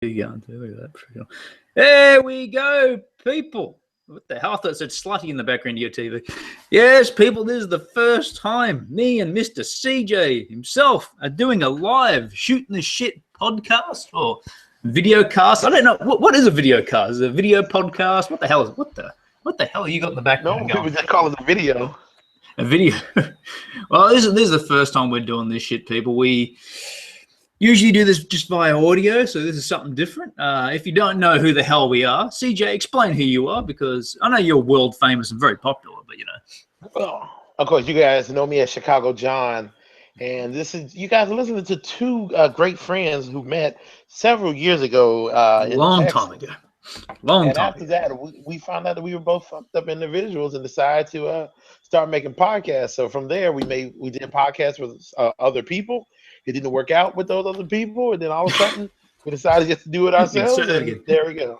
Look at that. There we go, people. What the hell? I thought it said slutty in the background of your TV. Yes, people, this is the first time me and Mr. CJ himself are doing a live shooting the shit podcast or video cast. I don't know. What is a video cast? Is it a video podcast? What the hell is what the hell you got in the background? No, people just call it a video. A video. Well, this is the first time we're doing this shit, people. We usually do this just via audio, so this is something different. If you don't know who the hell we are, CJ, explain who you are, because I know you're world famous and very popular, but you know. Well, of course, you guys know me as Chicago John, and this is you guys are listening to two great friends who met several years ago. Long time ago. And after that, we found out that we were both fucked up individuals and decided to start making podcasts. So from there, we did podcasts with other people. It didn't work out with those other people, and then all of a sudden, we decided just to do it ourselves. And there we go.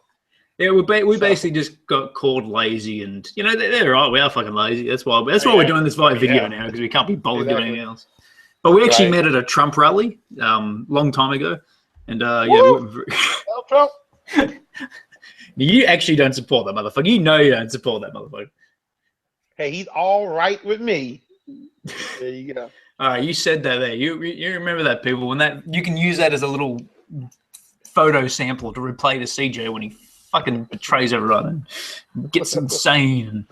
Yeah, we basically just got called lazy, and you know they're right. We are fucking lazy. That's why we're doing this via video now, because we can't be bothered doing anything else. But we actually met at a Trump rally long time ago, and Trump. You actually don't support that motherfucker. You know you don't support that motherfucker. Hey, he's all right with me. There you go. All right, you said that there. You remember that, people? When that you can use that as a little photo sample to replay to CJ when he fucking betrays everyone and gets insane.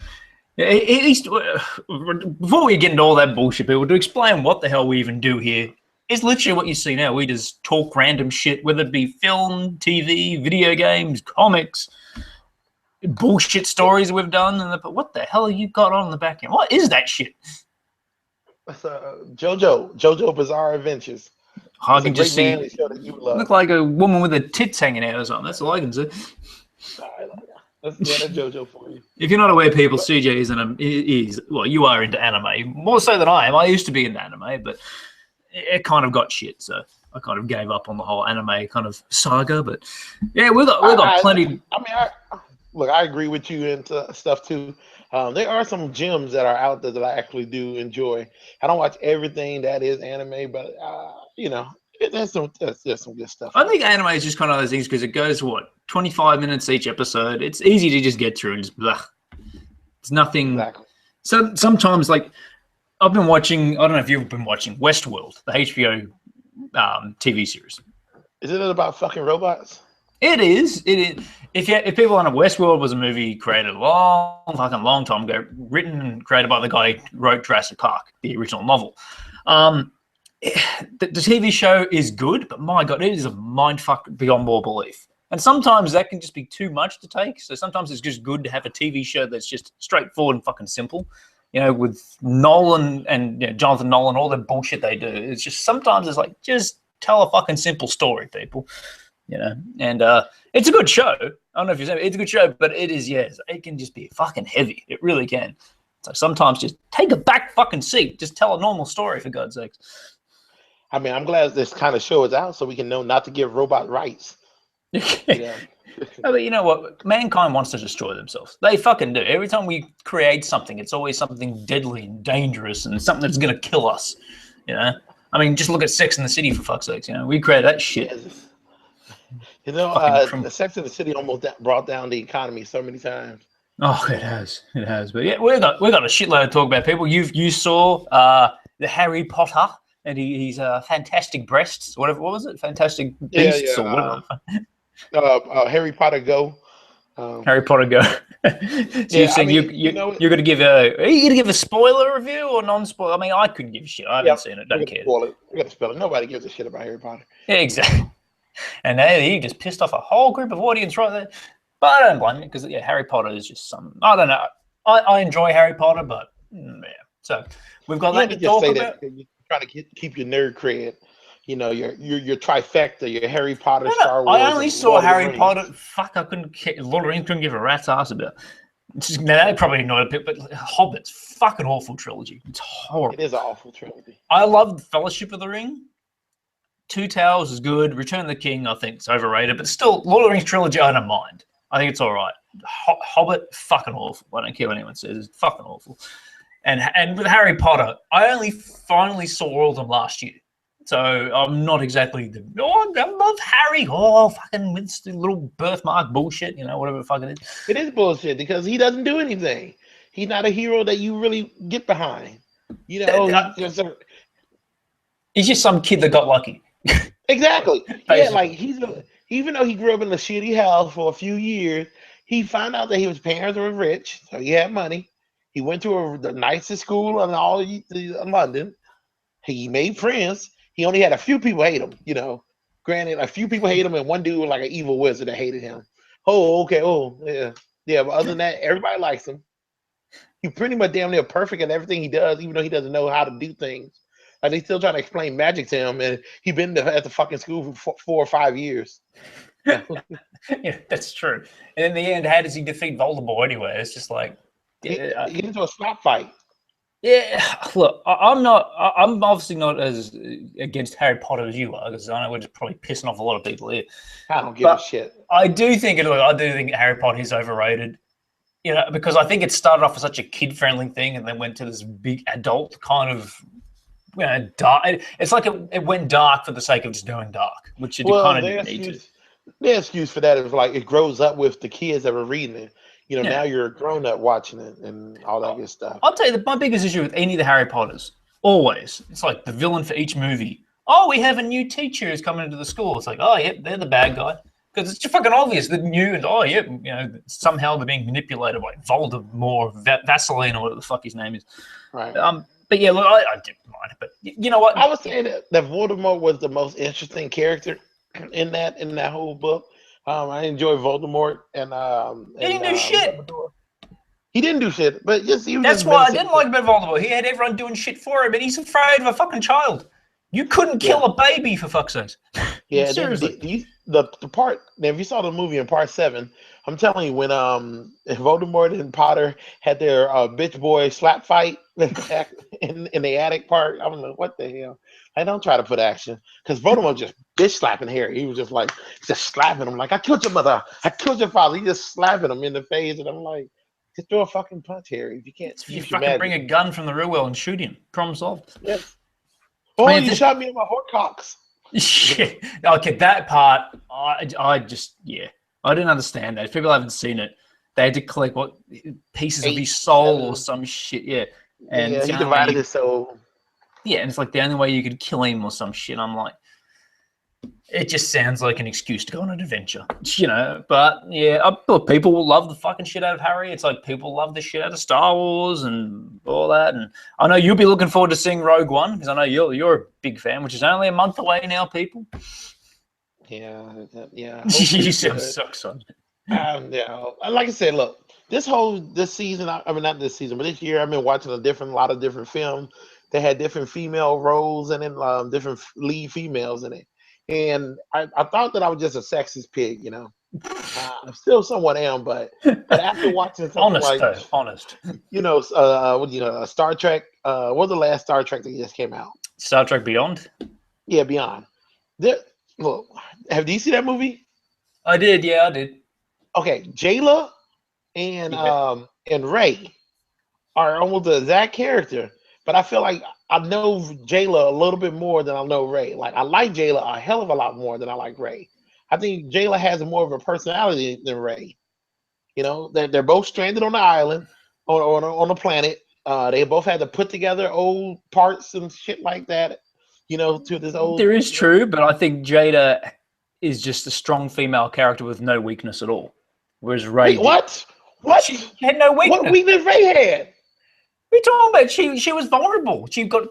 Before we get into all that bullshit, people, to explain what the hell we even do here, it's literally what you see now. We just talk random shit, whether it be film, TV, video games, comics, bullshit stories we've done. What the hell you got on in the back end? What is that shit? JoJo Bizarre Adventures. I can just see look like a woman with her tits hanging out or something. That's all I can see. That's JoJo for you. If you're not aware, people, CJ is well, you are into anime more so than I am. I used to be into anime, but it kind of got shit, so I kind of gave up on the whole anime kind of saga. But yeah, we got plenty. I agree with you and stuff too. There are some gems that are out there that I actually do enjoy. I don't watch everything that is anime, but there's some good stuff. I think anime is just kind of those things because it goes 25 minutes each episode. It's easy to just get through and just blah. It's nothing. Exactly. So sometimes, like, I've been watching. I don't know if you've been watching Westworld, the HBO TV series. Is it about fucking robots? It is. It is. If people don't know, Westworld was a movie created a long time ago, written and created by the guy who wrote Jurassic Park, the original novel. The TV show is good, but my God, it is a mindfuck beyond all belief. And sometimes that can just be too much to take. So sometimes it's just good to have a TV show that's just straightforward and fucking simple. You know, with Nolan and Jonathan Nolan, all the bullshit they do. It's just sometimes it's like, just tell a fucking simple story, people. You know, and it's a good show. I don't know if you've seen it. It's a good show, but it is, yes, it can just be fucking heavy. It really can. So sometimes just take a back fucking seat. Just tell a normal story, for God's sakes. I mean, I'm glad this kind of show is out so we can know not to give robot rights. Yeah. But you know what? Mankind wants to destroy themselves. They fucking do. Every time we create something, it's always something deadly and dangerous and something that's going to kill us. You know? I mean, just look at Sex in the City, for fuck's sakes. You know, we created that shit. You know, the Sex in the City almost brought down the economy so many times. Oh, it has. It has. But yeah, we got a shitload to talk about, people. You saw the Harry Potter and he's fantastic breasts. What was it? Fantastic beasts or whatever. Harry Potter Go. Harry Potter Go. So you're going to give are you going to give a spoiler review or non-spoiler? I mean, I couldn't give a shit. I haven't seen it. Don't care. We're going to spoil it. Nobody gives a shit about Harry Potter. Yeah, exactly. And he just pissed off a whole group of audience right there. But I don't blame it because Harry Potter is just I don't know. I enjoy Harry Potter, but yeah. So we've got that to talk about. You're trying to keep your nerd cred. You know, your trifecta, your Harry Potter, Star Wars. I only saw Harry Potter. Fuck, I couldn't. Lord of the Rings couldn't give a rat's ass about. Now they probably know it, but Hobbit's fucking awful trilogy. It's horrible. It is an awful trilogy. I love Fellowship of the Ring. Two Towers is good. Return of the King, I think, is overrated, but still, Lord of the Rings trilogy, I don't mind. I think it's all right. Hobbit, fucking awful. I don't care what anyone says. It's fucking awful. And with Harry Potter, I only finally saw all of them last year. So I'm not exactly I love Harry. Oh, fucking with the little birthmark bullshit, whatever the fuck it is. It is bullshit because he doesn't do anything. He's not a hero that you really get behind. He's just some kid that got lucky. Exactly. Yeah, like even though he grew up in a shitty house for a few years, he found out that his parents were rich, so he had money. He went to the nicest school in all of London. He made friends. He only had a few people hate him, Granted, a few people hate him, and one dude was like an evil wizard that hated him. Oh, okay. Oh, yeah. Yeah, but other than that, everybody likes him. He's pretty much damn near perfect at everything he does, even though he doesn't know how to do things. Like they still trying to explain magic to him, and he's been at the fucking school for 4 or 5 years. Yeah, that's true. And in the end, how does he defeat Voldemort anyway? It's just like he gets into a slap fight. Yeah, look, I'm obviously not as against Harry Potter as you are, because I know we're just probably pissing off a lot of people here. I don't give a shit. I do think Harry Potter is overrated. Because I think it started off as such a kid-friendly thing, and then went to this big adult kind of, dark. It's like it went dark for the sake of just going dark, which it kind of didn't need to. Their excuse for that is like it grows up with the kids that were reading it. Now you're a grown up watching it and all that good stuff. I'll tell you that my biggest issue with any of the Harry Potters, always, it's like the villain for each movie. Oh, we have a new teacher who's coming into the school. It's like, oh, yeah, they're the bad guy. Because it's just fucking obvious that new and somehow they're being manipulated by Voldemort, Vaseline, or whatever the fuck his name is. Right. But yeah, look, I didn't mind it. But you know what? I would say that Voldemort was the most interesting character in that whole book. I enjoy Voldemort and he didn't do shit. He didn't do shit, but that's what I didn't like about Voldemort. He had everyone doing shit for him, and he's afraid of a fucking child. You couldn't kill a baby, for fuck's sake. Yeah, seriously. The part. Now, if you saw the movie in part 7, I'm telling you, when Voldemort and Potter had their bitch boy slap fight in the attic part, I'm like, what the hell? I don't try to put action because Voldemort just bitch slapping Harry. He was just slapping him like, I killed your mother, I killed your father. He just slapping him in the face, and I'm like, just throw a fucking punch, Harry. If you can't, you fucking bring a gun from the real world and shoot him. Problem solved. Yes. Oh, you shot me in my Horcrux. Shit. Okay, that part, I just I didn't understand that. If people haven't seen it, they had to collect pieces of his soul or some shit. Yeah, and he divided his soul. Yeah, and it's like the only way you could kill him or some shit. I'm like, it just sounds like an excuse to go on an adventure, But yeah, look, people will love the fucking shit out of Harry. It's like people love the shit out of Star Wars and all that. And I know you'll be looking forward to seeing Rogue One because I know you're a big fan, which is only a month away now, people. Yeah. You sound so excited. Like I said, look, this season, I mean not this season, but this year, I've been watching a lot of different films. They had different female roles and then different lead females in it. And I thought that I was just a sexist pig, I still somewhat am, but after watching something honest, Star Trek. What was the last Star Trek that just came out? Star Trek Beyond. Yeah, Beyond. Look, have you seen that movie? I did. Yeah, I did. Okay, Jayla and Ray are almost the exact character, but I feel like I know Jayla a little bit more than I know Ray. Like I like Jayla a hell of a lot more than I like Ray. I think Jayla has more of a personality than Ray. They're both stranded on the island, on a planet. They both had to put together old parts and shit like that. To this old. There is true, but I think Jada is just a strong female character with no weakness at all. Whereas Ray. Wait, what? She had no weakness. What weakness Ray had? What are you talking about? She was vulnerable. She got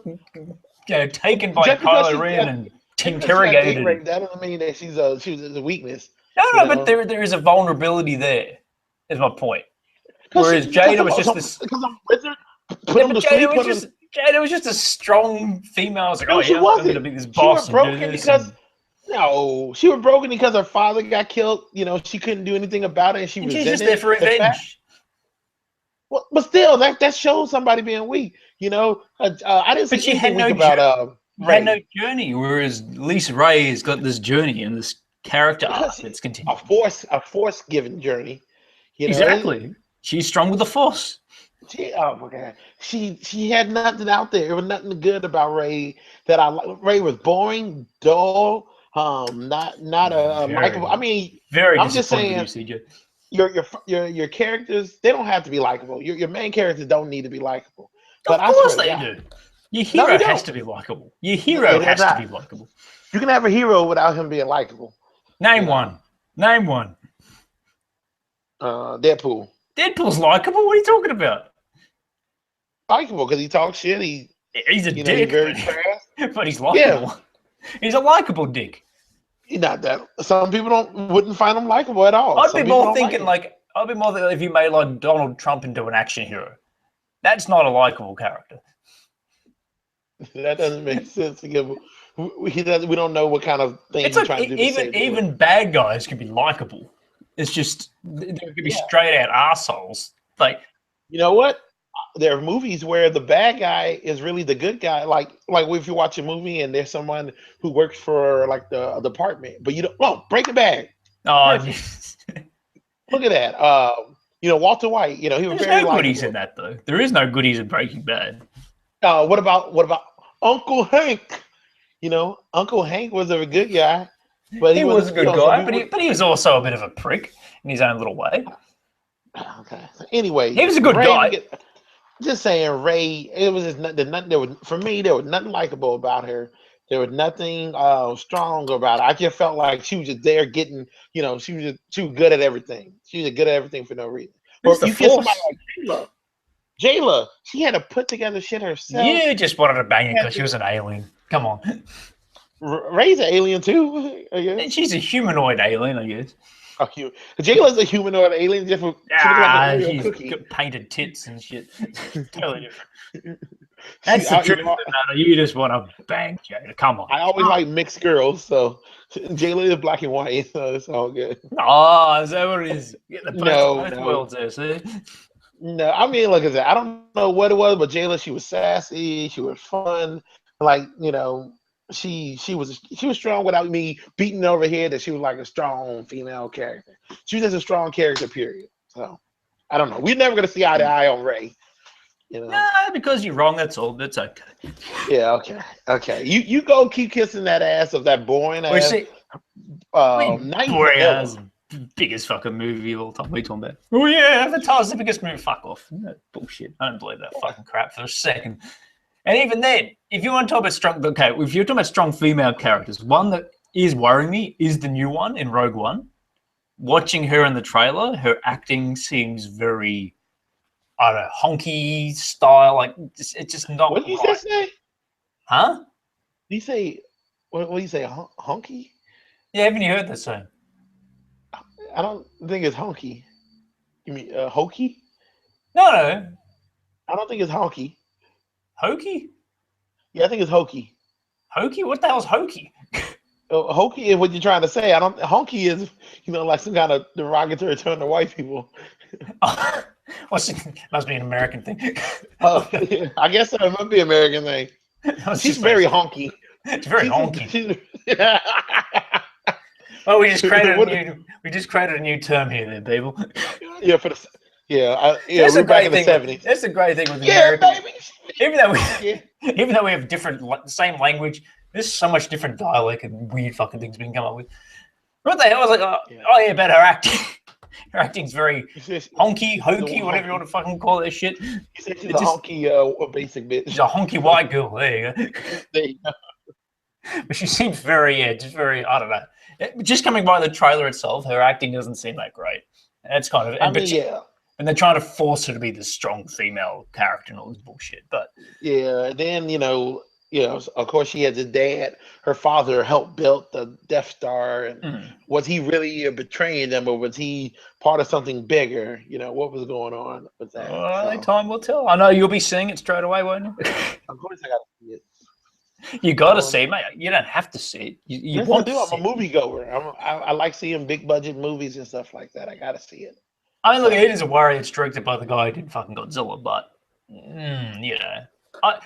taken by Kylo Ren and interrogated. That doesn't mean that she was a weakness. No, but there is a vulnerability there. Is my point. Whereas Jada was just this. Because I'm wizard. Jada was just a strong female. I was like, she wasn't. I'm going to be this boss and do this. No, she was broken because her father got killed. She couldn't do anything about it, and she's just there for revenge. Well, but still, that shows somebody being weak. I didn't. But she had no about had no journey, whereas Lisa Ray has got this journey and this character arc that's continuing. A force given journey. Exactly. She's strong with the force. Oh my god, she had nothing out there. There was nothing good about Ray that I like. Ray was boring, dull, not a likable. I Very, mean, very I'm just disappointed with saying you, CJ. your characters, they don't have to be likable. Your main characters don't need to be likable. But Of I course swear to they God, do. Your no, they hero has don't. to be likable. Your No, hero they're has to be not. likable. You can have a hero without him being likable. You Name know, one. Name one. Deadpool, Deadpool's likable. What are you talking about? likable because he talks shit. He's a He's dick, very crass. but he's Yeah, likable. He's a likable dick. he's not that. Some people wouldn't find him likable at all. I'd be Some people more don't like thinking him. like I'd be more thinking if you made like Donald Trump into an action hero. That's not a likable character. That doesn't make sense to give. He doesn't. We don't know what kind of thing It's he's like trying to do to save the world. even bad guys can be likable. It's just they could be Yeah. straight out assholes. Like You know what? There are movies where the bad guy is really the good guy. Like if you watch a movie and there's someone who works for like the department, but you don't. Oh, Breaking Bad. oh, Perfect. Look at that. Walter White. He was there's very no goodies likable. in that though. There is no goodies in Breaking Bad. What about Uncle Hank? Uncle Hank was a good guy, but He he was a wasn't. good Some guy, people. but he was also a bit of a prick in his own little way. Okay. So anyway, He was a good guy. Just saying, Ray. It was just nothing. There was for me. There was nothing likable about her. There was nothing strong about her. I just felt like she was just there getting. She was good at everything. She was good at everything for no reason. It's Or the you get somebody Force. like Jayla. Jayla, she had to put together shit herself. You just wanted to bang it Had because she to was an alien. Come on. Ray's an alien too. I And guess. she's a humanoid alien, I guess. Jayla's a humanoid alien. She looks like an Oreo She's cookie. got painted tits and shit. Totally different. She, That's the I, truth of the matter. You just want to bang Jada. Come on. I always like mixed girls, so Jayla is black and white, so it's all good. Oh, is that what it is? Get the both No. worlds there, see? No, I mean, look at that. I don't know what it was, but Jayla, she was sassy, she was fun. Like, she was strong without me beating over here that she was like a strong female character. She was just a strong character, period. So I don't know. We're never gonna see eye to eye on Ray. Nah, because you're wrong. That's all. That's okay. Yeah, okay. You go keep kissing that ass of that boring We ass. see. Night Boring Vanilla. as biggest fucking movie of all time. What are you talking about? Oh yeah, Avatar's the biggest movie. Fuck off. No, bullshit. I don't believe that fucking crap for a second. And even then, if you want to talk about strong, okay, if you're talking about strong female characters, one that is worrying me is the new one in Rogue One. Watching her in the trailer, her acting seems very, I don't know, honky style. Like it's just not. What did you right. say? Huh? Did you say what do you say? Honky? Yeah, haven't you heard that song? I don't think it's honky. You mean hokey? No. I don't think it's honky. Hokey? Yeah, I think it's hokey. Hokey? What the hell's hokey? Hokey is what you're trying to say. I don't. Honky is like some kind of derogatory term to white people. Must be an American thing. Oh, I guess it must be an American thing. She's very honky. It's very honky. She's, Well, we just created a new term here, then, people. Yeah, That's we're a back great in the thing. 70s. That's a great thing with Yeah, American. baby. Even Yeah. even though we have same language, there's so much different dialect and weird fucking things we can come up with. What the hell? I was like, oh yeah, about her acting. Her acting's very honky, hokey, whatever you want to fucking call that shit. You said she's a honky, basic bitch. She's a honky white girl. There you go. There you go. But she seems very, just very, I don't know. Just coming by the trailer itself, her acting doesn't seem that great. That's kind of, and they're trying to force her to be this strong female character and all this bullshit. But yeah, then of course she has a dad. Her father helped build the Death Star, and was he really betraying them, or was he part of something bigger? What was going on with that? Well, time will tell. I know you'll be seeing it straight away, won't you? Of course, I got to see it. You got to see it, mate. You don't have to see it. You Yes, want I do. to I'm see a movie goer. I like seeing big budget movies and stuff like that. I got to see it. I mean, look, it is a worry. It's directed by the guy who did fucking Godzilla, but I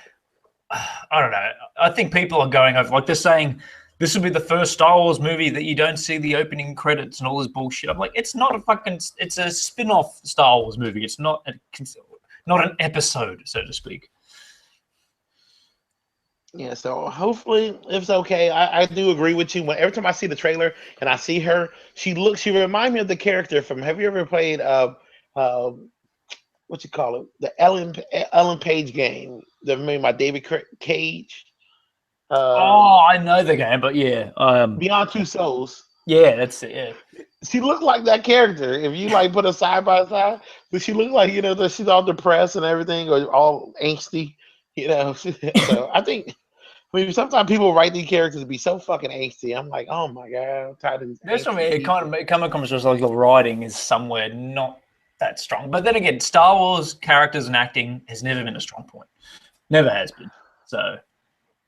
don't know. I think people are going over, like they're saying, this will be the first Star Wars movie that you don't see the opening credits and all this bullshit. I'm like, it's not it's a spin-off Star Wars movie. It's not not an episode, so to speak. Yeah, so hopefully it's okay. I do agree with you. When every time I see the trailer and I see her, she reminds me of the character from. Have you ever played uh what you call it, the Ellen Page game that made by David Cage? Oh, I know the game, but yeah, Beyond Two Souls. yeah, that's it. Yeah. She looked like that character. If you like put her side by side, but she looked like that she's all depressed and everything, or all angsty. So I think. I mean, sometimes people write these characters to be so fucking angsty. I'm like, oh my god, I'm tired of these. That's for me. Angsty It people. kind of come across as like the writing is somewhere not that strong. But then again, Star Wars characters and acting has never been a strong point. Never has been. So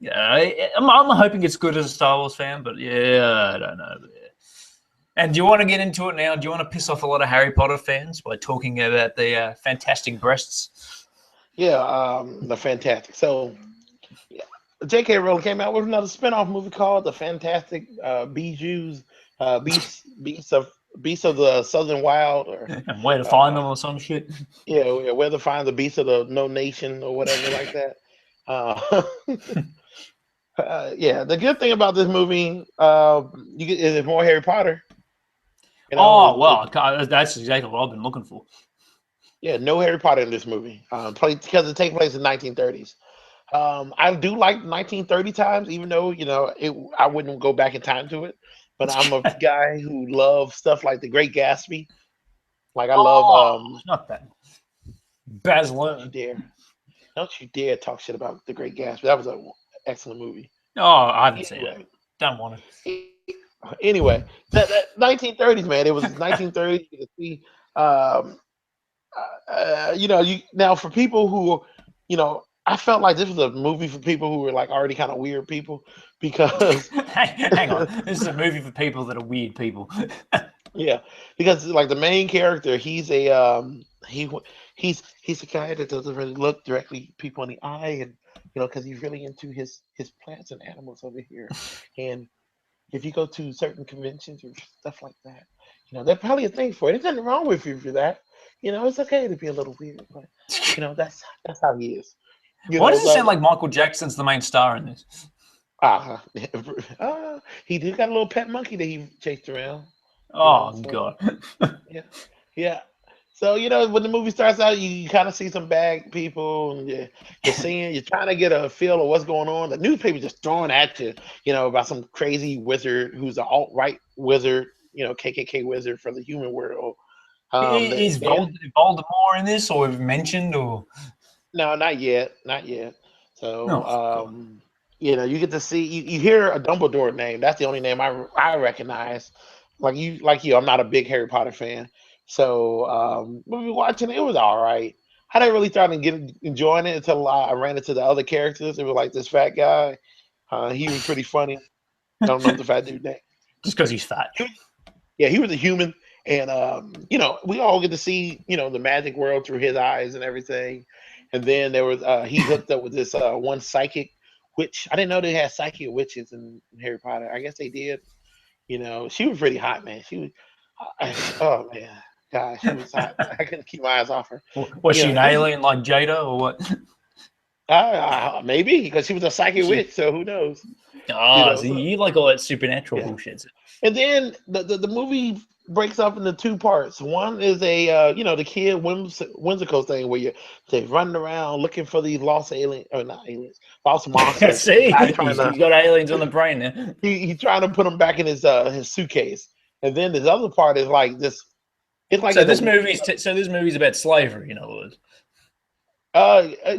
yeah, I'm hoping it's good as a Star Wars fan, but yeah, I don't know. Yeah. And do you want to get into it now? Do you want to piss off a lot of Harry Potter fans by talking about the fantastic breasts? Yeah, the fantastic. So yeah, J.K. Rowling came out with another spin-off movie called The Fantastic Beasts, Beasts of the Southern Wild, or And where to find them or some shit? yeah, where to find the Beasts of the No Nation or whatever like that. Uh, yeah, the good thing about this movie, you get is more Harry Potter. Oh well, that's exactly what I've been looking for. Yeah, no Harry Potter in this movie, because it takes place in 1930s. I do like 1930 times, even though I wouldn't go back in time to it. But I'm a guy who loves stuff like The Great Gatsby. Like I love. Not that. Baz Don't you Luhrmann. dare! Don't you dare talk shit about The Great Gatsby. That was an excellent movie. Oh, I haven't seen it. Don't want to. Anyway, that 1930s, man. It was 1930s. You can see, now for people who, I felt like this was a movie for people who were like already kind of weird people because hang on, this is a movie for people that are weird people. Yeah, because like the main character, he's a guy that doesn't really look directly people in the eye, and because he's really into his plants and animals over here. And if you go to certain conventions or stuff like that, there's probably a thing for it. There's nothing wrong with you for that. It's okay to be a little weird, but that's how he is. Why does it sound like Michael Jackson's the main star in this? He did got a little pet monkey that he chased around. Oh God. Yeah. So when the movie starts out, you kind of see some bad people, and you're trying to get a feel of what's going on. The newspaper just throwing at you, about some crazy wizard who's an alt-right wizard, KKK wizard for the human world. Is Voldemort in this, or mentioned, or no? Not yet. So, you get to see, you hear a Dumbledore name. That's the only name I recognize. Like you, I'm not a big Harry Potter fan. So we were watching it. It was all right. I didn't really start enjoying it until I ran into the other characters. It was like this fat guy. He was pretty funny. I don't know the fat dude's name. Just because he's fat. Yeah, he was a human. And, we all get to see, the magic world through his eyes and everything. And then there was, he hooked up with this one psychic witch. I didn't know they had psychic witches in Harry Potter. I guess they did. She was pretty hot, man. She was, oh man, gosh, she was hot. I couldn't keep my eyes off her. Was she an alien like Jada or what? Maybe, because she was a psychic witch, so who knows? Oh, so you like all that supernatural bullshit. And then the movie breaks up into two parts. One is the kid whimsical thing where they're running around looking for these lost aliens, or not aliens, lost monsters. See, he's got aliens on the brain now. He's trying to put them back in his suitcase. And then this other part is like this. It's like this movie's about slavery, in other words.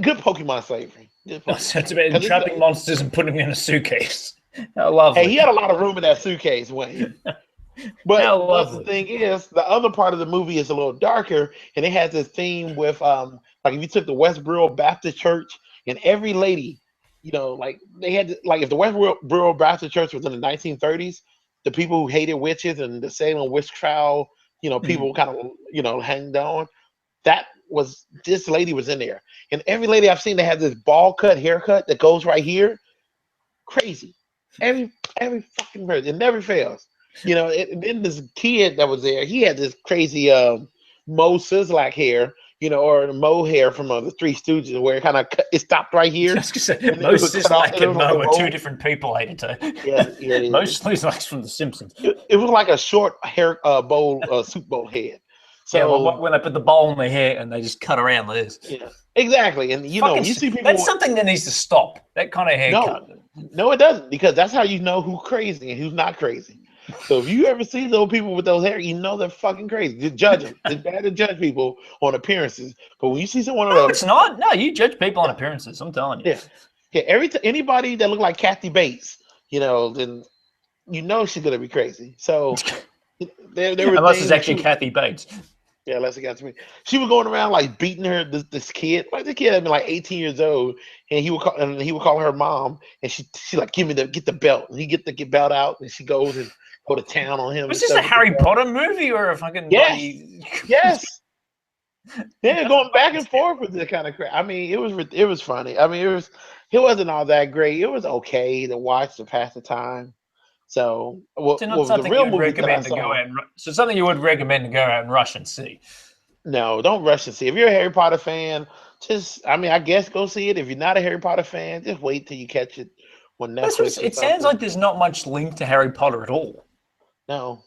Good Pokemon slavery. So it's about trapping monsters and putting them in a suitcase. How lovely. Hey, he had a lot of room in that suitcase, Wayne. But the thing is, the other part of the movie is a little darker, and it has this theme with like if you took the Westboro Baptist Church and every lady, like they had like if the Westboro Baptist Church was in the 1930s, the people who hated witches and the Salem witch trial, people kind of hanged on. This lady was in there, and every lady I've seen, they have this ball cut haircut that goes right here. Crazy, every fucking person, it never fails. And then this kid that was there, he had this crazy Mo Sislak hair, or the mohair from the Three Stooges, where it kind of it stopped right here. Just say, Moses Slack and Mo are two different people, I hated to. Yeah, it Mostly Slack's from The Simpsons. It was like a short hair soup bowl head. So yeah, well, when they put the bowl in their hair and they just cut around this. Yeah, exactly. And you see people. That's something that needs to stop. That kind of haircut. No, it doesn't, because that's how you know who's crazy and who's not crazy. So if you ever see those people with those hair, you know they're fucking crazy. Just judge them. It's bad to judge people on appearances, but when you see someone, no, it's not. No, you judge people on appearances. I'm telling you. Yeah. Anybody that look like Kathy Bates, then you know she's gonna be crazy. So there were unless it's actually Kathy Bates. Yeah, unless it got to me. She was going around like beating this kid. Like the kid had been like 18 years old, and he would call her mom, and she like get the belt, and he get the belt out, and she goes and go to town on him. Was this a Harry Potter movie or a fucking yes. Yeah, going back and forth with this kind of crap. I mean, it was funny. I mean, it wasn't all that great. It was okay to watch to pass the time. So, something you would recommend to go out and rush and see. No, don't rush and see. If you're a Harry Potter fan, I guess go see it. If you're not a Harry Potter fan, just wait till you catch it on Netflix. It sounds like there's not much link to Harry Potter at all. No.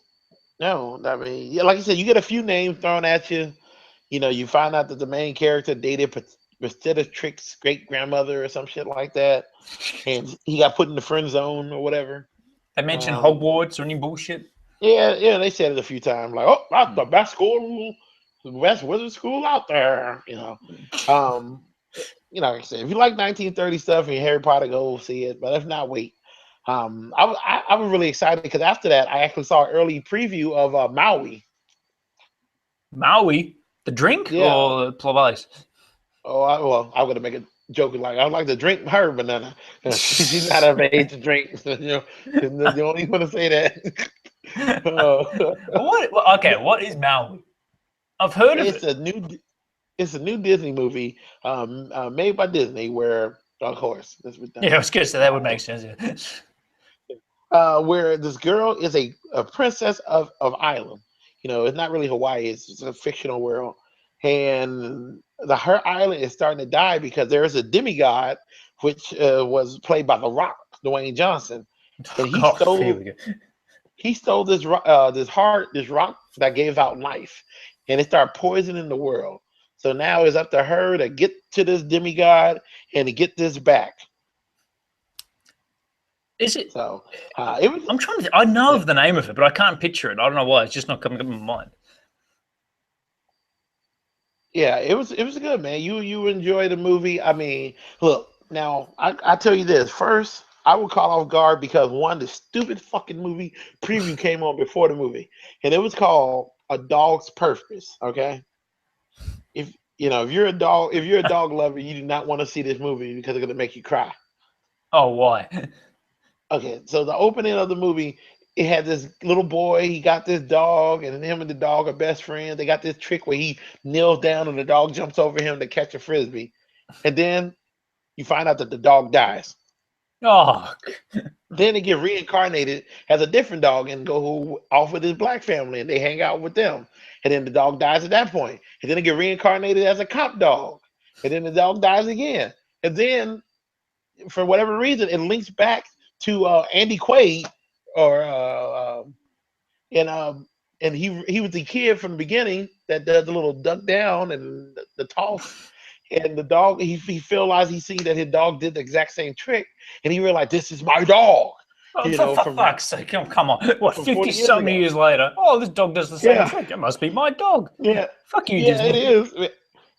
I mean, like I said, you get a few names thrown at you. You find out that the main character dated Priscilla Trick's great grandmother or some shit like that, and he got put in the friend zone or whatever. They mentioned Hogwarts or any bullshit. Yeah, they said it a few times. Like, oh, that's the best school, the best wizard school out there. Like I said, if you like 1930 stuff and Harry Potter, go see it. But if not, wait. I was really excited because after that, I actually saw an early preview of Maui. Maui, the drink or Plavalis? Oh, I'm gonna make a joke like I'd like to drink her banana. She's not of age to drink. You don't even want to say that. What is Maui? I've heard of it. It's a new Disney movie made by Disney, where of course I was gonna say that would make sense. Where this girl is a princess of Island. It's not really Hawaii. It's just a fictional world, and her island is starting to die because there is a demigod, which was played by The Rock, Dwayne Johnson, and he stole this rock that gave out life, and it started poisoning the world. So now it's up to her to get to this demigod and to get this back. Is it? So it was. I'm trying to. I know of the name of it, but I can't picture it. I don't know why. It's just not coming up in my mind. Yeah, it was good, man. You enjoy the movie. I mean, look, now I tell you this. First, I would call off guard because the stupid fucking movie preview came on before the movie, and it was called A Dog's Purpose. Okay, if you're a dog lover, you do not want to see this movie because it's gonna make you cry. Oh, why? Okay, so the opening of the movie, it had this little boy. He got this dog, and him and the dog are best friends. They got this trick where he kneels down and the dog jumps over him to catch a frisbee, and then you find out that the dog dies. Oh. Then they get reincarnated as a different dog and go off with his black family, and they hang out with them. And then the dog dies at that point. And then they get reincarnated as a cop dog, and then the dog dies again. And then, for whatever reason, it links back to Andy Quaid. And he was the kid from the beginning that does the little duck down and the toss, and the dog he realized he seen that his dog did the exact same trick, and he realized this is my dog. For fuck's sake, come on! What 50-something years later? Oh, this dog does the same trick. It must be my dog. Yeah, fuck you, Disney. It is,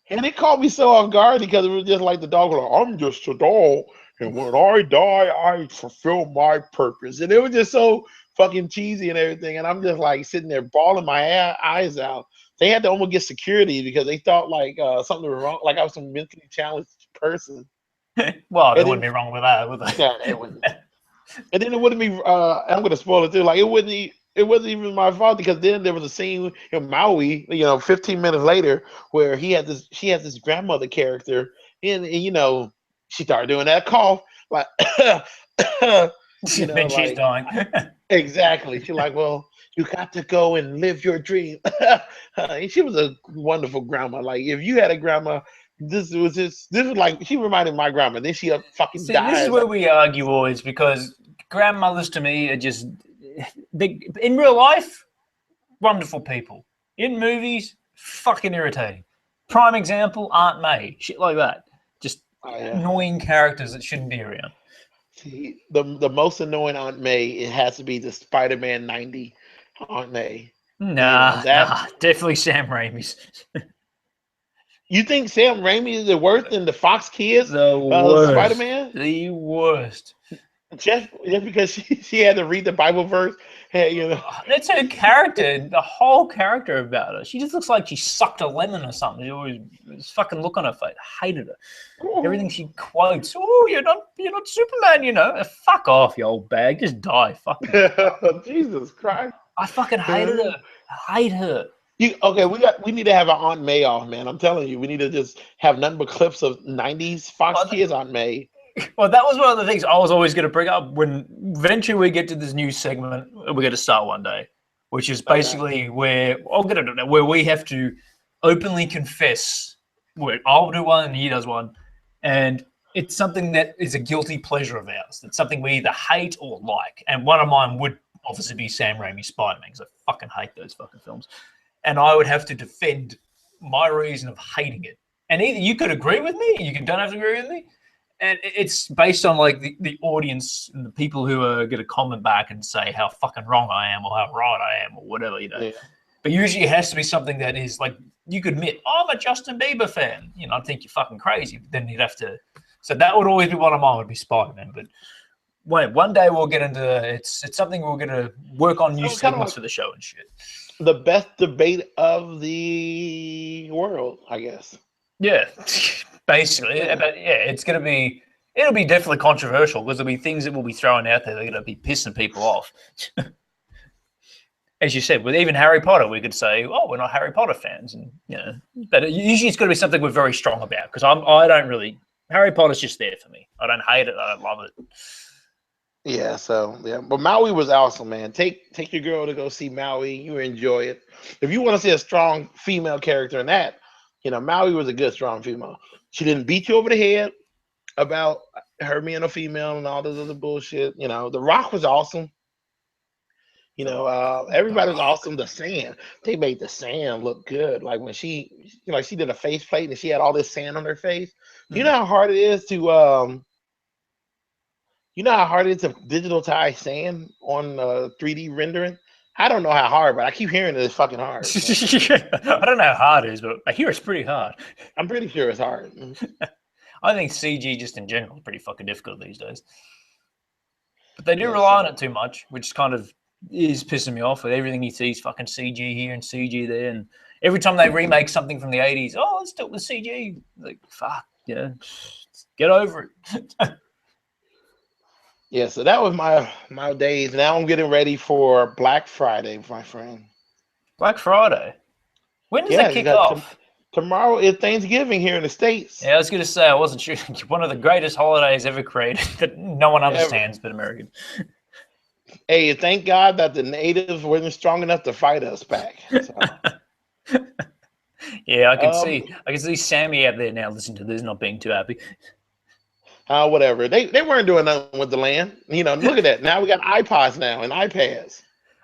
and it caught me so off guard because it was just like the dog was like, "I'm just a dog, and when I die, I fulfill my purpose," and it was just so fucking cheesy and everything, and I'm just like sitting there bawling my eyes out. They had to almost get security because they thought like something was wrong, like I was some mentally challenged person. Well, they wouldn't be wrong with that, would they? Yeah, it wouldn't. And then it wouldn't be. I'm going to spoil it too. Like it wasn't even my fault because then there was a scene in Maui, 15 minutes later, where she had this grandmother character, and she started doing that cough, like. Then she's dying. Exactly. She's like, well, You got to go and live your dream. She was a wonderful grandma. Like if you had a grandma, this was like she reminded my grandma. Then she fucking See, this is dies. where we argue always because grandmothers to me are just in real life, wonderful people. In movies, fucking irritating. Prime example, Aunt May, shit like that. Just Yeah. annoying characters that shouldn't be around. See, the most annoying Aunt May, it has to be the Spider-Man 90 Aunt May. Nah, definitely Sam Raimi's. You think Sam Raimi is the worst than the Fox Kids The worst. Spider-Man? The worst. Just because she had to read the Bible verse, hey, you know. That's her character, the whole character about her. She just looks like she sucked a lemon or something. She always this fucking look on her face. I hated her. Everything she quotes. Oh, you're not Superman, you know. Fuck off, you old bag. Just die. Fuck. Jesus Christ. I fucking hated her. I hate her. We need to have an Aunt May off, man. I'm telling you, we need to just have nothing but clips of '90s Fox Kids Aunt May. Well, that was one of the things I was always going to bring up when eventually we get to this new segment we're going to start one day, which is basically where we have to openly confess. Where I'll do one and he does one, and it's something that is a guilty pleasure of ours. It's something we either hate or like, and one of mine would obviously be Sam Raimi's Spider-Man because I fucking hate those fucking films, and I would have to defend my reason of hating it. And either you could agree with me, you don't have to agree with me. And it's based on like the audience and the people who are going to comment back and say how fucking wrong I am or how right I am or whatever, you know. Yeah. But usually it has to be something that is like you could admit, I'm a Justin Bieber fan. You know, I think you're fucking crazy. But then you'd have to. So that would always be one of mine. Would be Spider-Man. But one day we'll get into it's something we're going to work on new segments for the show and shit. The best debate of the world, I guess. Yeah. Basically, but it'll be definitely controversial because there'll be things that will be thrown out there that are going to be pissing people off. As you said, with even Harry Potter, we could say, "Oh, we're not Harry Potter fans," and you know, but usually it's got to be something we're very strong about because I don't really Harry Potter's just there for me. I don't hate it, I don't love it. Yeah, but Maui was awesome, man. Take your girl to go see Maui. You enjoy it. If you want to see a strong female character in that, you know, Maui was a good strong female. She didn't beat you over the head about her being a female and all this other bullshit. You know, The Rock was awesome. You know, everybody was awesome. The sand, they made the sand look good. Like when she did a face plate and she had all this sand on her face. You know how hard it is to digitalize sand on 3D rendering? I don't know how hard, but I keep hearing it's fucking hard. I don't know how hard it is, but I hear it's pretty hard. I'm pretty sure it's hard. I think CG just in general is pretty fucking difficult these days. But they do rely on it too much, which kind of is pissing me off with everything you see is fucking CG here and CG there. And every time they remake something from the 80s, oh, let's do it with CG. Like, fuck, yeah. Get over it. Yeah, so that was my days. Now I'm getting ready for Black Friday, my friend. Black Friday? When does that kick off? Tomorrow is Thanksgiving here in the States. Yeah, I was going to say, I wasn't sure. One of the greatest holidays ever created that no one understands but Americans. Hey, thank God that the natives weren't strong enough to fight us back. So. Yeah, I can see Sammy out there now listening to this, not being too happy. Whatever. They weren't doing nothing with the land. You know, look at that. Now we got iPods now and iPads.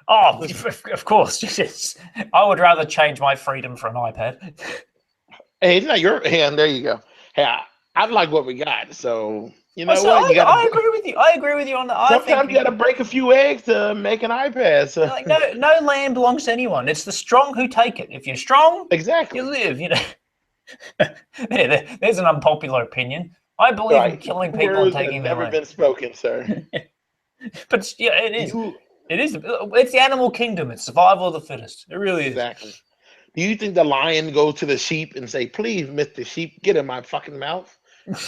Oh, of course. Yes. I would rather change my freedom for an iPad. Hey, it's not your hand. There you go. Hey, I like what we got. So, you know what? I agree with you. I agree with you on that. Sometimes you got to break a few eggs to make an iPad. So. Like, no land belongs to anyone. It's the strong who take it. If you're strong, exactly, you live. You know. There's an unpopular opinion. I believe in killing people and taking their land. Never been spoken, sir. But yeah, it is. It is. It's the animal kingdom. It's survival of the fittest. It really is. Exactly. Do you think the lion goes to the sheep and say, "Please, Mr. Sheep, get in my fucking mouth"?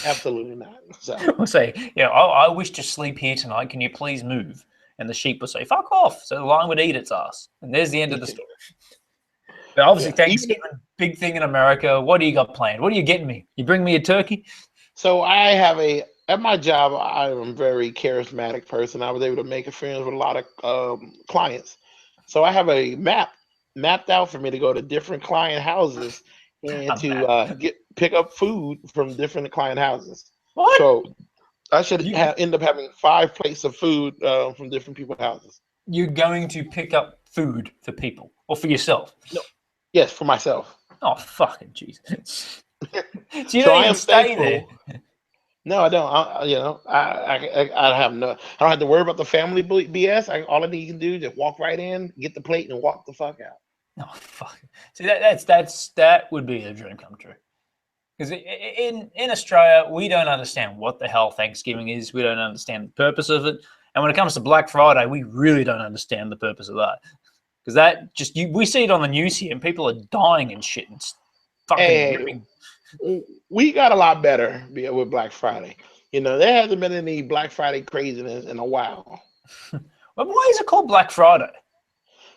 Absolutely not. So I'll say, yeah, I wish to sleep here tonight. Can you please move? And the sheep will say, "Fuck off." So the lion would eat its ass, and there's the end of the story. But obviously, Thanksgiving, big thing in America. What do you got planned? What are you getting me? You bring me a turkey? So I have at my job, I am a very charismatic person. I was able to make a friends with a lot of clients. So I have a map mapped out for me to go to different client houses and A to map. pick up food from different client houses. What? So I should You end up having 5 plates of food from different people's houses. you're going to pick up food for people or for yourself? No, yes, for myself. Oh fucking Jesus! So you So don't I even am stay there. thankful. No, I don't. I have no. I don't have to worry about the family BS. All I need to do is just walk right in, get the plate, and walk the fuck out. Oh fuck! See that would be a dream come true. Because in Australia, we don't understand what the hell Thanksgiving is. We don't understand the purpose of it. And when it comes to Black Friday, we really don't understand the purpose of that. Because that just we see it on the news here, and people are dying and shit and fucking Hey, ripping. we got a lot better with Black Friday. There hasn't been any Black Friday craziness in a while. But why is it called Black Friday?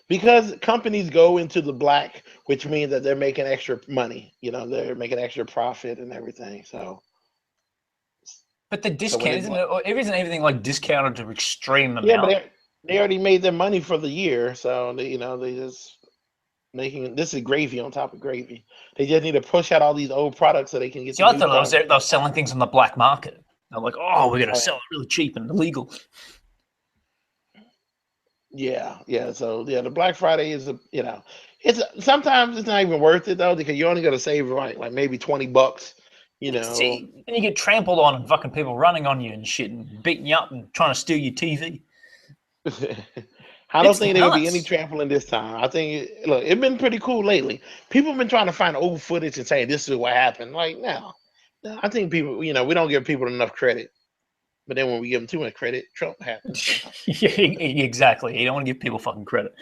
Because companies go into the black, which means that they're making extra money. They're making extra profit and everything. But the So when discount isn't everything like discounted to extreme yeah, but amount? they already made their money for the year, so they just making this is gravy on top of gravy. They just need to push out all these old products so they can get See, the I new thought products. they were selling things on the black market. They're like, oh, we're gonna Oh, sell it really cheap and illegal. yeah. So yeah, the Black Friday is it's sometimes it's not even worth it though because you're only gonna save like maybe $20. See, and you get trampled on and fucking people running on you and shit and beating you up and trying to steal your TV. I don't It's think there will be any nuts. trampling this time. I think look, it's been pretty cool lately. People have been trying to find old footage and say this is what happened. Like no, I think people, we don't give people enough credit. But then when we give them too much credit, Trump happens. Yeah, exactly. You don't want to give people fucking credit.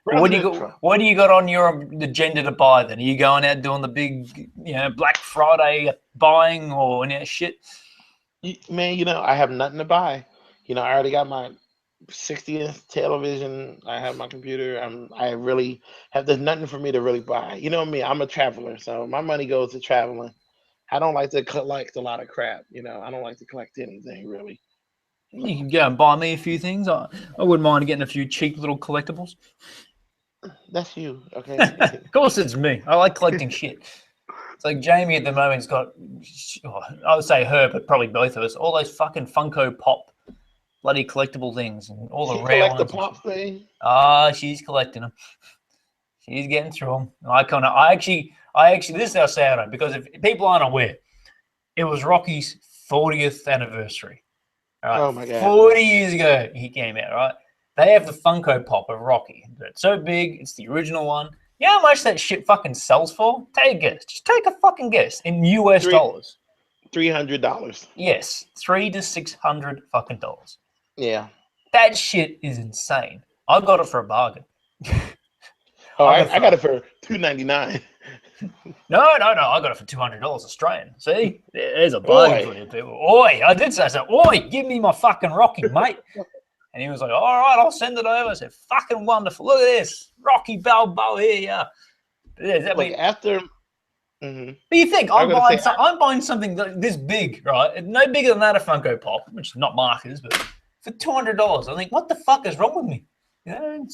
But what do you President got? Trump. What do you got on your agenda to buy then? Are you going out doing the big, Black Friday buying or any shit? Man, I have nothing to buy. I already got my 60th television. I have my computer. I really have there's nothing for me to really buy. You know me, I'm a traveler, so my money goes to traveling. I don't like to collect a lot of crap. I don't like to collect anything really. You can go and buy me a few things. I wouldn't mind getting a few cheap little collectibles. That's you, okay? Of course, it's me. I like collecting shit. It's like Jamie at the moment's got, I would say her, but probably both of us, all those fucking Funko Pop bloody collectible things and all the She rare collect the ones. pop thing. Ah, she's collecting them. She's getting through them. I actually, this is how sad I am because if people aren't aware, it was Rocky's 40th anniversary. All right, Oh my god. 40 years ago he came out. Right, they have the Funko Pop of Rocky. It's so big. It's the original one. You know how much that shit fucking sells for? Take a guess. Just take a fucking guess in US dollars. $300. Yes, $300 to $600 fucking dollars. Yeah. That shit is insane. I got it for a bargain. Oh, I got it for $299. No, I got it for $200 Australian. See, there's a bargain for you people. Oi, I did say so. Oi, give me my fucking Rocky, mate. And he was like, all right, I'll send it over. I said, fucking wonderful. Look at this. Rocky Balboa here, yeah. After. But you think I'm buying something this big, right? No bigger than that, a Funko Pop, which is not Marcus, but for $200. I think, what the fuck is wrong with me? And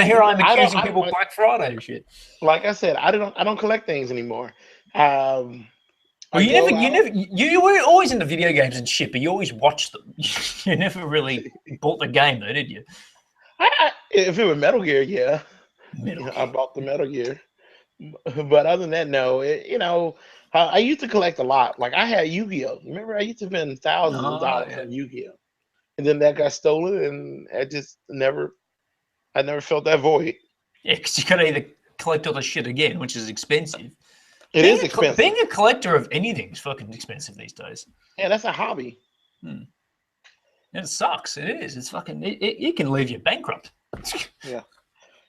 here I'm accusing people of Black Friday and shit. Like I said, I don't collect things anymore. Well, you were always into video games and shit, but you always watched them. You never really bought the game, though, did you? If it was Metal Gear, yeah, I bought the Metal Gear. But other than that, no. I used to collect a lot. Like I had Yu-Gi-Oh. Remember, I used to spend thousands of dollars on Yu-Gi-Oh, and then that got stolen, and I never felt that void. Yeah, because you got to either collect all the shit again, which is expensive. It is expensive. Being a collector of anything is fucking expensive these days. Yeah, that's a hobby. It sucks. It is. It's fucking. It can leave you bankrupt. Yeah.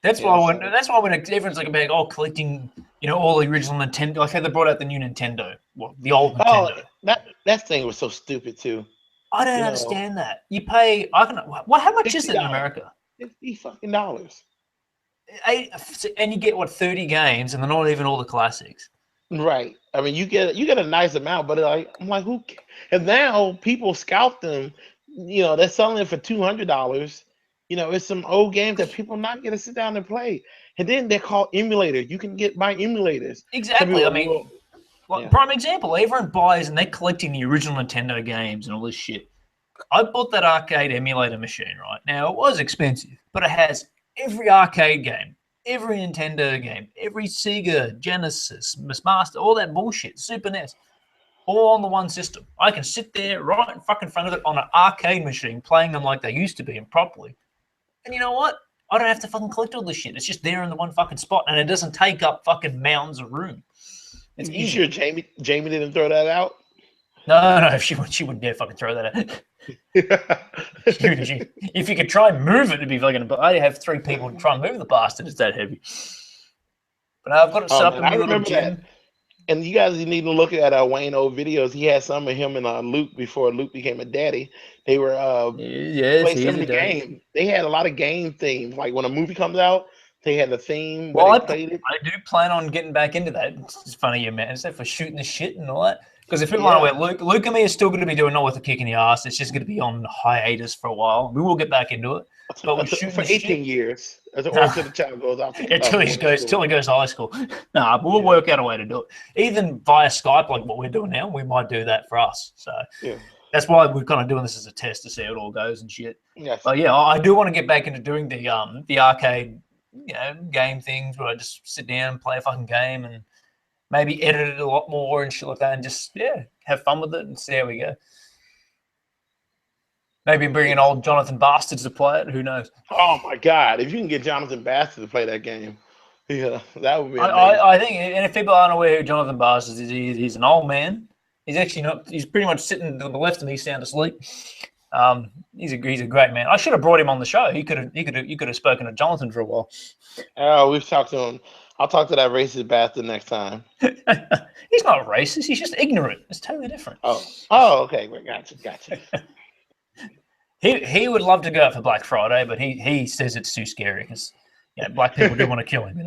That's why when everyone's like about collecting, all the original Nintendo, like how they brought out the new Nintendo, the old Nintendo. That thing was so stupid too. I don't understand that. You pay, how much is it in America? $50 fucking dollars. And you get 30 games, and they're not even all the classics. Right. I mean, you get a nice amount, but I'm like, who? And now people scalp them. They're selling it for $200. You know, it's some old games that people not gonna sit down and play. And then they're called emulators. You can buy emulators. Exactly. I mean, prime example, everyone buys and they're collecting the original Nintendo games and all this shit. I bought that arcade emulator machine, right? Now, it was expensive, but it has every arcade game, every Nintendo game, every Sega, Genesis, Master, all that bullshit, Super NES, all on the one system. I can sit there right in fucking front of it on an arcade machine playing them like they used to be and properly. And you know what? I don't have to fucking collect all this shit. It's just there in the one fucking spot, and it doesn't take up fucking mounds of room. It's you sure Jamie didn't throw that out? No, she would never fucking throw that out. If you could try and move it, it'd be fucking. But I have 3 people to try and move the bastard. It's that heavy. But I've got it set up in my little gym. That. And you guys need to look at Wayne old videos. He had some of him and Luke before Luke became a daddy. They were playing some of the game. They had a lot of game themes. Like when a movie comes out, they had a theme. Well, I do plan on getting back into that. It's funny you mentioned for shooting the shit and all that. Because if people aren't aware, Luke and me are still going to be doing Not Worth a Kick in the Ass. It's just going to be on hiatus for a while. We will get back into it. But we're shooting for 18 years. As the child goes off. Till he goes to high school. Nah, but we'll work out a way to do it. Even via Skype, like what we're doing now, we might do that for us. So that's why we're kind of doing this as a test to see how it all goes and shit. Yes. But yeah, I do want to get back into doing the arcade, game things where I just sit down and play a fucking game and maybe edit it a lot more and shit like that, and just have fun with it and see how we go. Maybe bring in old Jonathan Bastards to play it. Who knows? Oh my God! If you can get Jonathan Bastards to play that game, that would be. I think, and if people aren't aware who Jonathan Bastards is, he's an old man. He's actually not. He's pretty much sitting to the left of me, sound asleep. He's a great man. I should have brought him on the show. You could have spoken to Jonathan for a while. Oh, we've talked to him. I'll talk to that racist bastard next time. He's not racist. He's just ignorant. It's totally different. Oh, okay. Gotcha. He would love to go out for Black Friday, but he says it's too scary because black people do want to kill him.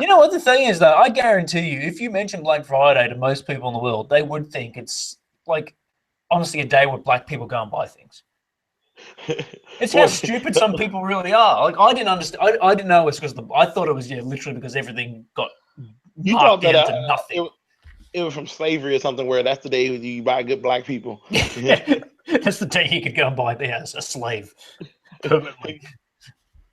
You know what the thing is though? I guarantee you, if you mention Black Friday to most people in the world, they would think it's like honestly a day where black people go and buy things. It's how stupid some people really are. Like I didn't understand. I didn't know it's because I thought it was literally because everything got marked down to nothing. It was from slavery or something where that's the day you buy good black people. That's the day you could go and buy a slave permanently.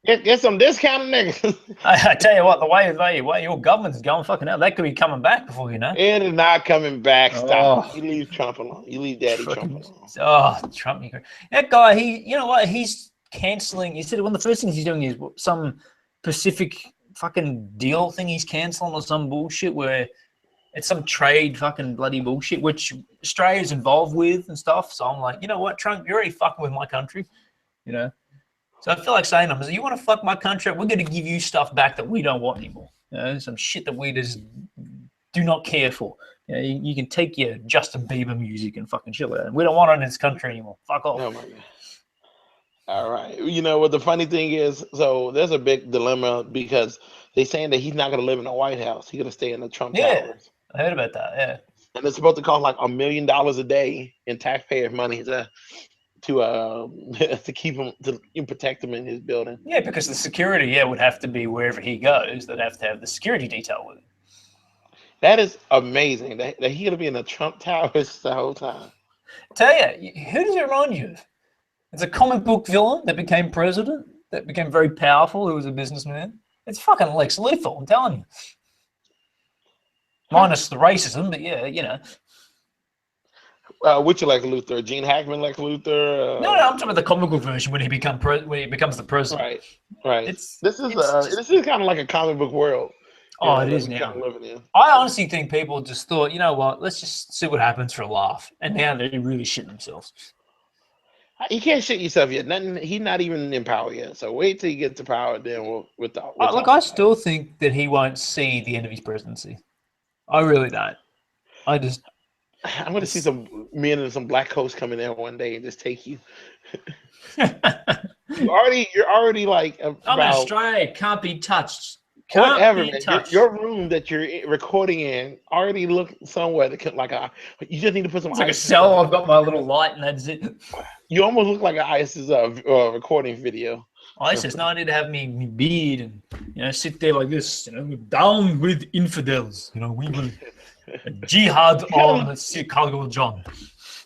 Get some discount, nigga. I tell you what, the way your government's going fucking hell, that could be coming back before you know. It is not coming back. Stop. You leave Trump alone. You leave Daddy Trump alone. Oh, Trump. That guy, you know what? He's canceling. He said one of the first things he's doing is some Pacific fucking deal thing he's canceling or some bullshit where it's some trade fucking bloody bullshit, which Australia's involved with and stuff. So I'm like, you know what, Trump, you're already fucking with my country, So I feel like saying to him, you want to fuck my country? We're going to give you stuff back that we don't want anymore. Some shit that we just do not care for. You can take your Justin Bieber music and fucking shit like that. We don't want it in this country anymore. Fuck off. Oh my God. All right. You know what the funny thing is? So there's a big dilemma because they're saying that he's not going to live in the White House. He's going to stay in the Trump Towers. I heard about that. Yeah. And it's supposed to cost like $1 million a day in taxpayer money to keep him, to protect him in his building. Yeah, because the security, would have to be wherever he goes. They'd have to have the security detail with him. That is amazing. That he's going to be in the Trump Towers the whole time. I tell you, who does it remind you of? It's a comic book villain that became president, that became very powerful, who was a businessman. It's fucking Lex Luthor, I'm telling you. Minus the racism, but Which you like Luthor? Gene Hackman like Luthor? No, I'm talking about the comic book version when he becomes the president. Right. This is kind of like a comic book world. It is now. I honestly think people just thought, you know what, let's just see what happens for a laugh, and now they really shit themselves. You can't shit yourself yet. He's not even in power yet. So wait till you get to power, then we'll look, I still think that he won't see the end of his presidency. I really don't. I'm going to see some men in some black coats coming in one day and just take you. You're already like I'm in Australia. Can't be touched. Can't Whatever, be man. touched. Your room that you're recording in already look somewhere that could like a. You just need to put some It's like a ISIS. cell. I've got my little light, and that's it. You almost look like an ISIS recording video. ISIS. Now I need to have me beard and sit there like this. Down with infidels. We will jihad on Chicago John.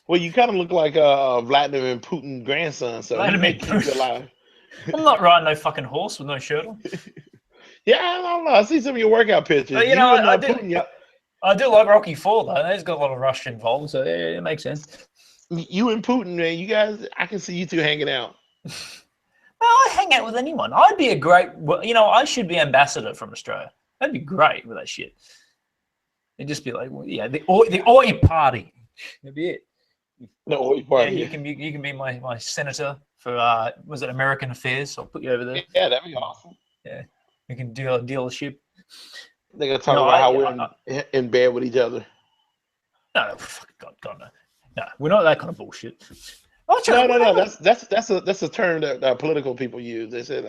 Well, you kind of look like Vladimir Putin grandson, so he may keep you alive. I'm not riding no fucking horse with no shirt on. Yeah, I don't know. I see some of your workout pictures. But, I do like Rocky IV, though. He's got a lot of Rush involved, so yeah, it makes sense. You and Putin, man, you guys, I can see you two hanging out. Well, I hang out with anyone. I'd be a great, I should be ambassador from Australia. That'd be great with that shit. It'd just be like, the Oi party. That'd be it. The Oi party. Yeah, you can be my senator for was it American Affairs? I'll put you over there. Yeah, that'd be awesome. Yeah, we can do a dealership. They're gonna talk about how we're in bed with each other. No, God, no, we're not that kind of bullshit. No. That's a term that political people use. They said,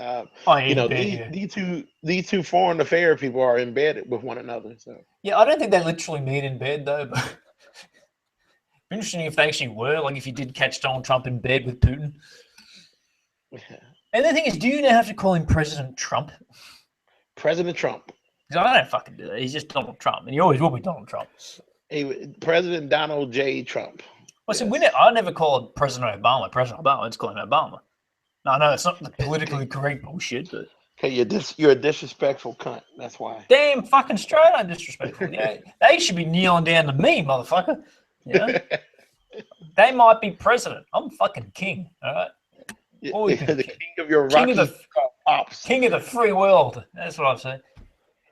these two foreign affair people are in bed with one another. So yeah, I don't think they literally meet in bed though. But it'd be interesting if they actually were. Like if you did catch Donald Trump in bed with Putin. Yeah. And the thing is, do you now have to call him President Trump? President Trump. Because I don't fucking do that. He's just Donald Trump, and he always will be Donald Trump. President Donald J. Trump. Well, yes. I never call President Obama President Obama. I just call him Obama. No, it's not the politically correct bullshit. But okay, you're a disrespectful cunt. That's why. Damn fucking straight, I'm disrespectful. Yeah, they should be kneeling down to me, motherfucker. They might be president. I'm fucking king. All right. The king of your Rocky pops. King of the free world. That's what I'm saying.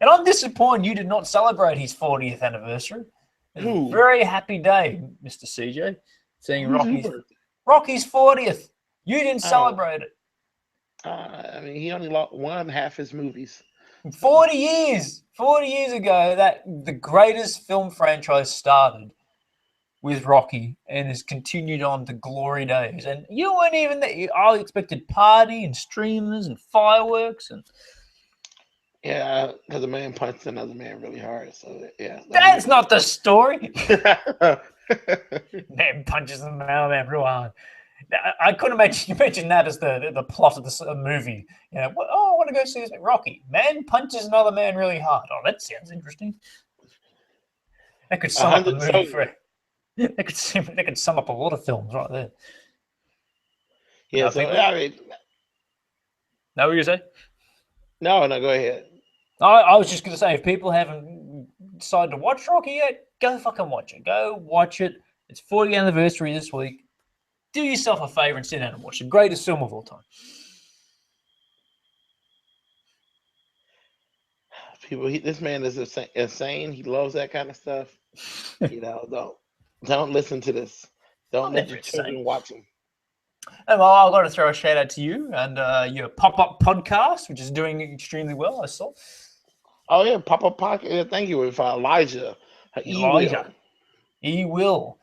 And I'm disappointed you did not celebrate his 40th anniversary. It was a very happy day, Mr. CJ, seeing Rocky's 40th. You didn't celebrate it. I mean, he only won half his movies. 40 years ago, that the greatest film franchise started with Rocky and has continued on to glory days. And you weren't even there. I expected party and streamers and fireworks and. Yeah, because a man punched another man really hard. So yeah, that's not the story. Man punches another man real hard. I couldn't imagine you mentioned that as the plot of the movie. I want to go see this Rocky. Man punches another man really hard. Oh, that sounds interesting. That could sum up the movie for. That could sum up a lot of films right there. Yeah. So I mean, know what you say? No, go ahead. I was just going to say, if people haven't decided to watch Rocky yet, go fucking watch it. Go watch it. It's 40th anniversary this week. Do yourself a favor and sit down and watch the greatest film of all time. This man is insane. He loves that kind of stuff. Don't listen to this. Don't let your children watch him. And well, I've got to throw a shout out to you and your pop-up podcast, which is doing extremely well, I saw. Oh, yeah, pop-up podcast. Thank you. With Elijah. He will.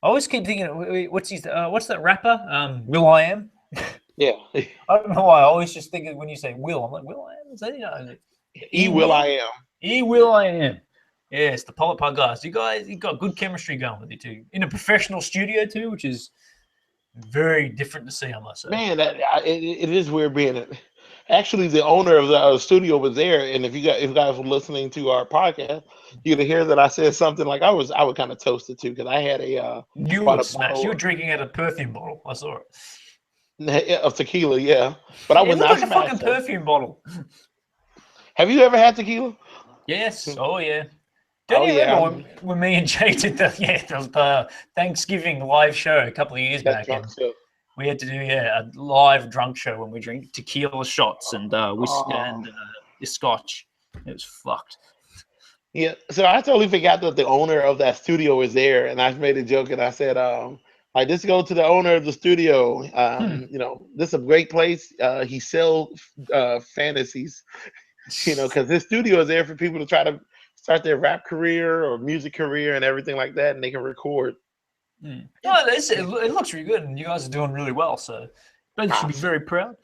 I always keep thinking, what's that rapper? Will I Am? Yeah. I don't know why. I always just think when you say Will, I'm like, Will I Am? Is that, Will I Am. Will I Am. Yes, the pop-up podcast. You got good chemistry going with you, too. In a professional studio, too, which is very different to see, I must say. Man, it is weird being it. Actually, the owner of the studio was there, and if you guys were listening to our podcast, you'd hear that I said something like I was kind of toasted too because I had you were smashed. You were drinking out of a perfume bottle. I saw it of tequila, yeah. But I was not like a fucking perfume bottle. Have you ever had tequila? Yes. Oh yeah. Don't you remember when me and Jay did the Thanksgiving live show a couple of years back? We had to do a live drunk show when we drink tequila shots and whiskey and scotch. It was fucked. Yeah, so I totally forgot that the owner of that studio was there, and I made a joke and I said, "I just go to the owner of the studio. This is a great place. He sells fantasies, because this studio is there for people to try to start their rap career or music career and everything like that, and they can record." No, it looks really good, and you guys are doing really well. So, you should be very proud.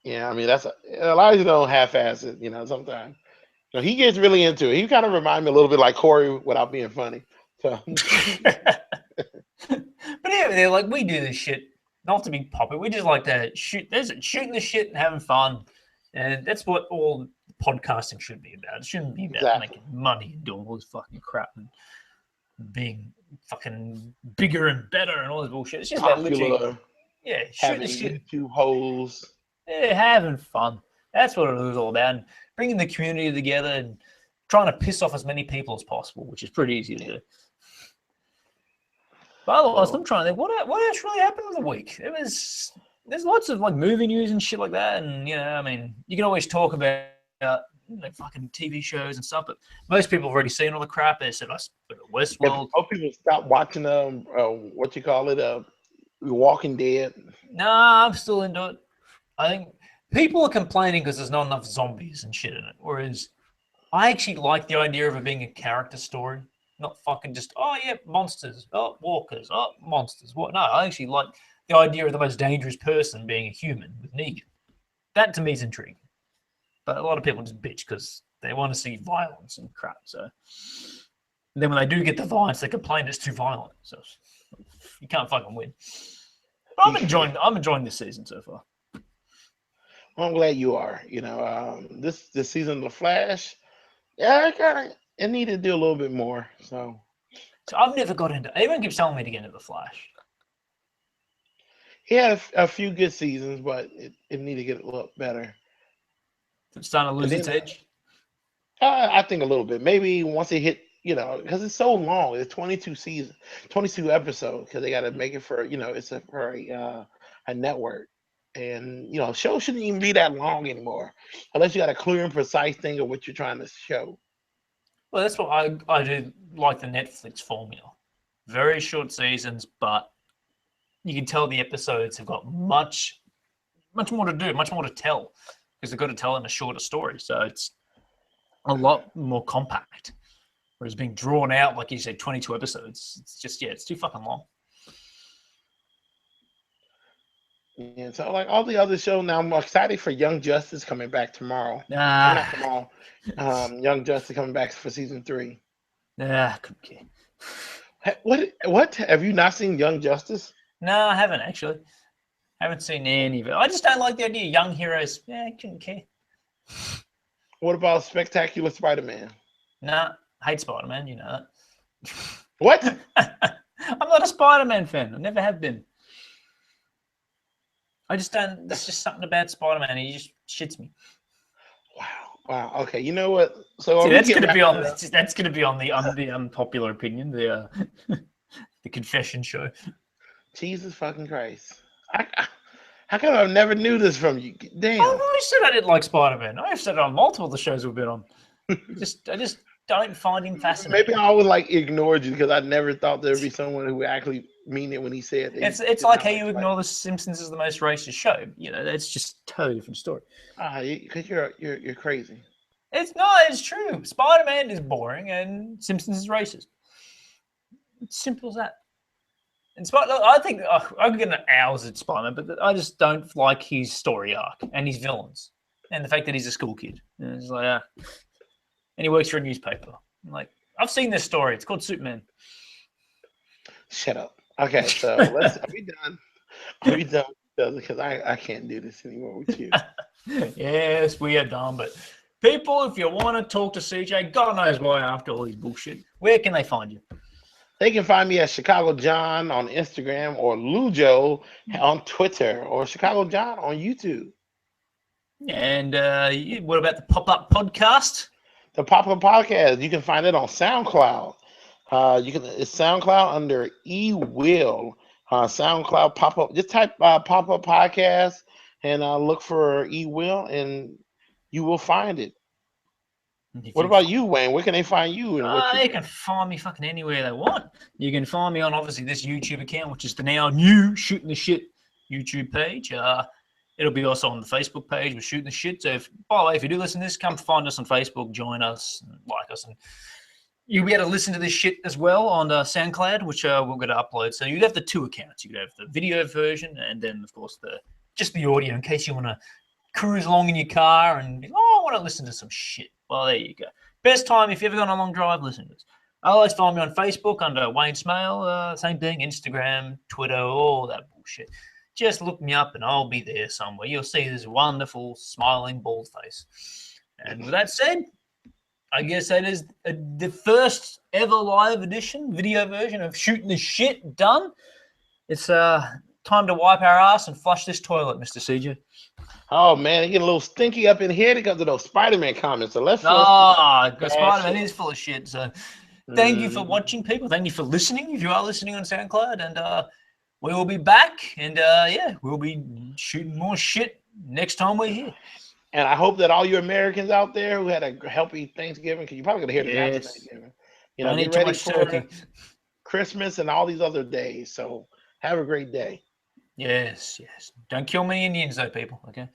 Yeah, I mean that's a lot of you don't half-ass it. Sometimes he gets really into it. He kind of reminds me a little bit like Corey without being funny. So But yeah, they're like, we do this shit not to be popular. We just like to shooting the shit and having fun, and that's what all podcasting should be about. It shouldn't be about exactly. making money and doing all this fucking crap and being fucking bigger and better and all this bullshit. It's just about literally, Popular, shooting the having shit, YouTube holes. having fun. That's what it was all about, and bringing the community together and trying to piss off as many people as possible, which is pretty easy to do. But otherwise, I'm trying to think, what else really happened in the week? There's lots of like movie news and shit like that, and I mean, you can always talk about fucking TV shows and stuff, but most people have already seen all the crap. They said us Westworld. Most people stop watching what you call it, Walking Dead. Nah, I'm still into it. I think people are complaining because there's not enough zombies and shit in it, whereas I actually like the idea of it being a character story. Not fucking just, oh yeah, monsters, oh walkers, oh monsters. What? No, I actually like the idea of the most dangerous person being a human with Negan. That to me is intriguing. But a lot of people just bitch because they want to see violence and crap. So and then when they do get the violence, they complain it's too violent. So you can't fucking win. But I'm enjoying this season so far. Well, I'm glad you are. This season of The Flash, yeah, it needed to do a little bit more. So I've never got into. Everyone keeps telling me to get into The Flash. he had a few good seasons, but it needed to get a little better. It's starting to lose its edge. I think a little bit. Maybe once it hit, because it's so long. It's 22 seasons, 22 episodes. Because they got to make it for, it's for a network, and shows shouldn't even be that long anymore, unless you got a clear and precise thing of what you're trying to show. Well, that's what I do like the Netflix formula. Very short seasons, but you can tell the episodes have got much more to do, much more to tell, because they've got to tell in a shorter story. So it's a lot more compact. Whereas being drawn out, like you said, 22 episodes, it's just, it's too fucking long. Yeah, so like all the other shows now, I'm excited for Young Justice coming back tomorrow. Not tomorrow. Young Justice coming back for season 3. I couldn't care. What? Have you not seen Young Justice? No, I haven't actually. I haven't seen any of it. I just don't like the idea of young heroes. I couldn't care. What about Spectacular Spider-Man? Nah, hate Spider-Man, you know that. What? I'm not a Spider-Man fan. I never have been. I just don't. There's just something about Spider-Man. He just shits me. Wow. Okay. You know what? So see, that's going to be on. That's going to be on the unpopular opinion. The the confession show. Jesus fucking Christ! How come I never knew this from you? Damn. I said I didn't like Spider-Man. I've said it on multiple of the shows we've been on. I just don't find him fascinating. Maybe I always ignored you because I never thought there'd be someone who would actually mean it when he said it. It's like how you ignore The Simpsons is the most racist show. That's just a totally different story. Because you're crazy. It's not. It's true. Spider-Man is boring and Simpsons is racist. It's simple as that. And I think I'm getting hours at Spider-Man, but I just don't like his story arc and his villains and the fact that he's a school kid. And it's like, and he works for a newspaper. I'm like, I've seen this story. It's called Superman. Shut up. Okay, so are we done? Are we done? Because I can't do this anymore with you. Yes, we are done. But people, if you want to talk to CJ, God knows why after all these bullshit, where can they find you? They can find me at Chicago John on Instagram or Lujo on Twitter or Chicago John on YouTube. And what about the Pop-Up Podcast? The Pop-Up Podcast, you can find it on SoundCloud. It's SoundCloud under eWill. SoundCloud Pop-Up. Just type Pop-Up Podcast and look for eWill and you will find it. What about you, Wayne? Where can they find you? They can find me fucking anywhere they want. You can find me on obviously this YouTube account, which is the now new Shooting the Shit YouTube page. It'll be also on the Facebook page with Shooting the Shit. So, by the way, if you do listen to this, come find us on Facebook, join us, and like us, and you'll be able to listen to this shit as well on SoundCloud, which we're going to upload. So you have the two accounts. You have the video version, and then of course just the audio in case you want to cruise along in your car and I want to listen to some shit. Well, there you go. Best time if you ever go on a long drive, listen to this. Otherwise, find me on Facebook under Wayne Smale. Same thing, Instagram, Twitter, all that bullshit. Just look me up and I'll be there somewhere. You'll see this wonderful, smiling, bald face. And with that said, I guess that is the first ever live edition, video version of Shooting the Shit done. It's time to wipe our ass and flush this toilet, Mr. CJ. Oh man, it get a little stinky up in here because of those Spider-Man comments. So let's. Spider-Man is full of shit. So thank you for watching, people. Thank you for listening. If you are listening on SoundCloud, and we will be back, and we'll be shooting more shit next time we're here. And I hope that all you Americans out there who had a healthy Thanksgiving, because you're probably gonna hear this after Thanksgiving. You know, get ready for Christmas and all these other days. So have a great day. Yes. Don't kill many Indians, though, people. Okay.